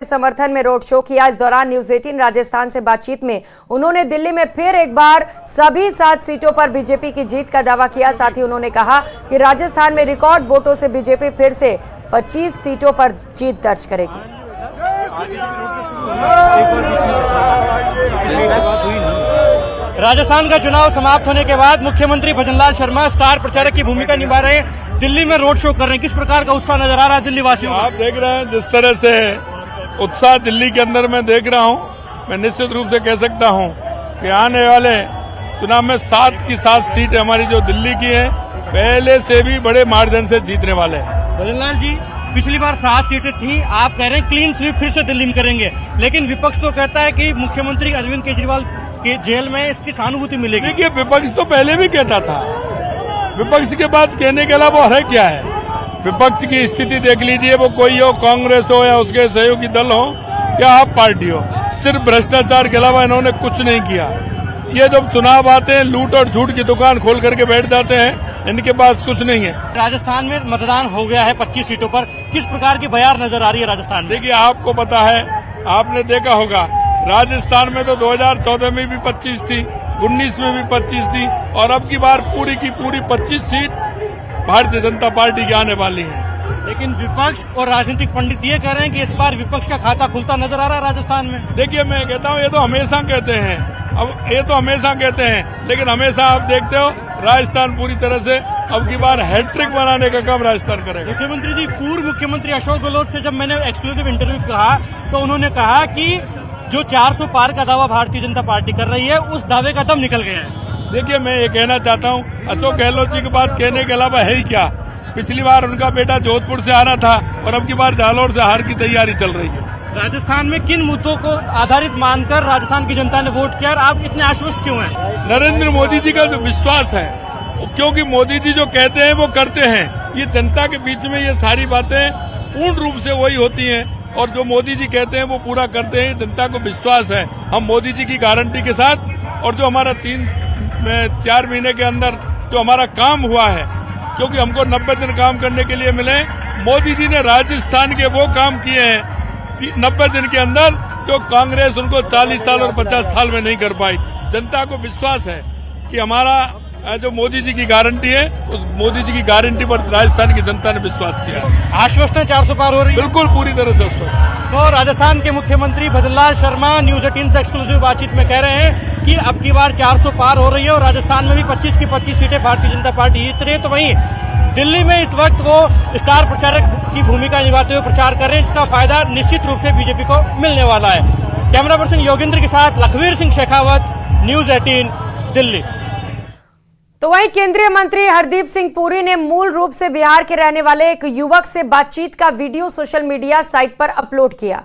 समर्थन में road show किया। इस दौरान न्यूज 18 राजस्थान से बातचीत में उन्होंने दिल्ली में फिर एक बार सभी 7 सीटों पर बीजेपी की जीत का दावा किया। साथ ही उन्होंने कहा कि राजस्थान में रिकॉर्ड वोटों से बीजेपी फिर से 25 सीटों पर जीत दर्ज करेगी। राजस्थान का चुनाव समाप्त होने के बाद मुख्यमंत्री भजनलाल शर्मा स्टार प्रचारक की भूमिका निभा रहे हैं, दिल्ली में रोड शो कर रहे हैं। किस प्रकार का उत्साह नजर आ रहा है दिल्ली वासियों? आप देख रहे हैं जिस तरह से उत्साह दिल्ली के अंदर मैं देख रहा हूं, मैं निश्चित रूप से कह सकता हूं कि आने वाले चुनाव में 7 की 7 सीट हमारी जो दिल्ली की है पहले से भी बड़े मार्जिन से जीतने वाले हैं। भजनलाल जी, पिछली बार 7 सीटें थी, आप कह रहे हैं क्लीन स्वीप फिर से दिल्ली में करेंगे, लेकिन विपक्ष तो कहता है कि मुख्यमंत्री अरविंद केजरीवाल के जेल में इसकी सहानुभूति मिलेगी। देखिए, विपक्ष तो पहले भी कहता था, विपक्ष के पास कहने के अलावा और है क्या है? विपक्ष की स्थिति देख लीजिए, वो कोई हो, कांग्रेस हो या उसके सहयोगी दल हो या आप पार्टी हो, सिर्फ भ्रष्टाचार के अलावा इन्होंने कुछ नहीं किया। ये जब चुनाव आते हैं लूट और झूठ की दुकान खोल करके बैठ जाते हैं, इनके पास कुछ नहीं है। राजस्थान में मतदान हो गया है 25 सीटों पर, किस प्रकार की बयार नजर आ रही है राजस्थान में? देखिए, आपको पता है, आपने देखा होगा राजस्थान में तो 2014 में भी 25 थी, 19 में भी 25 थी और अब की बार पूरी की पूरी 25 सीट भारतीय जनता पार्टी की आने वाली है। लेकिन विपक्ष और राजनीतिक पंडित ये कह रहे हैं कि इस बार विपक्ष का खाता खुलता नजर आ रहा है राजस्थान में। देखिए, मैं कहता हूँ ये तो हमेशा कहते हैं, अब ये तो हमेशा कहते हैं, लेकिन हमेशा आप देखते हो राजस्थान पूरी तरह से अब की बार हैट्रिक बनाने का काम राजस्थान करेगा। मुख्यमंत्री जी, पूर्व मुख्यमंत्री अशोक गहलोत से जब मैंने एक्सक्लूसिव इंटरव्यू कहा तो उन्होंने कहा कि जो 400 पार का दावा भारतीय जनता पार्टी कर रही है, उस दावे का दम निकल गया है। देखिए, मैं ये कहना चाहता हूँ, अशोक गहलोत जी के पास कहने के अलावा है ही क्या? पिछली बार उनका बेटा जोधपुर से हारा था और अब की बार जालौर से हार की तैयारी चल रही है। राजस्थान में किन मुद्दों को आधारित मानकर राजस्थान की जनता ने वोट किया और आप इतने आश्वस्त क्यों हैं? नरेंद्र मोदी जी का जो विश्वास है, क्योंकि मोदी जी जो कहते हैं वो करते हैं। ये जनता के बीच में ये सारी बातें पूर्ण रूप से वही होती हैं और जो मोदी जी कहते हैं वो पूरा करते हैं। जनता को विश्वास है, हम मोदी जी की गारंटी के साथ, और जो हमारा 3-4 महीने के अंदर जो हमारा काम हुआ है, क्योंकि हमको 90 दिन काम करने के लिए मिले, मोदी जी ने राजस्थान के वो काम किए हैं 90 दिन के अंदर जो कांग्रेस उनको 40 साल और 50 साल में नहीं कर पाई। जनता को विश्वास है कि हमारा जो मोदी जी की गारंटी है, उस मोदी जी की गारंटी पर राजस्थान की जनता ने विश्वास किया। आश्वस्त है 400 पार हो रही है? बिल्कुल, पूरी तरह से आश्वस्त। तो राजस्थान के मुख्यमंत्री भजनलाल शर्मा न्यूज 18 से एक्सक्लूसिव बातचीत में कह रहे हैं कि अब की बार 400 पार हो रही है और राजस्थान में भी 25 की 25 सीटें भारतीय जनता पार्टी जीत रही है। तो वहीं दिल्ली में इस वक्त वो स्टार प्रचारक की भूमिका निभाते हुए प्रचार कर रहे हैं, जिसका फायदा निश्चित रूप से बीजेपी को मिलने वाला है। कैमरा पर्सन योगेंद्र के साथ लखवीर सिंह शेखावत, न्यूज 18 दिल्ली। तो वहीं केंद्रीय मंत्री हरदीप सिंह पुरी ने मूल रूप से बिहार के रहने वाले एक युवक से बातचीत का वीडियो सोशल मीडिया साइट पर अपलोड किया।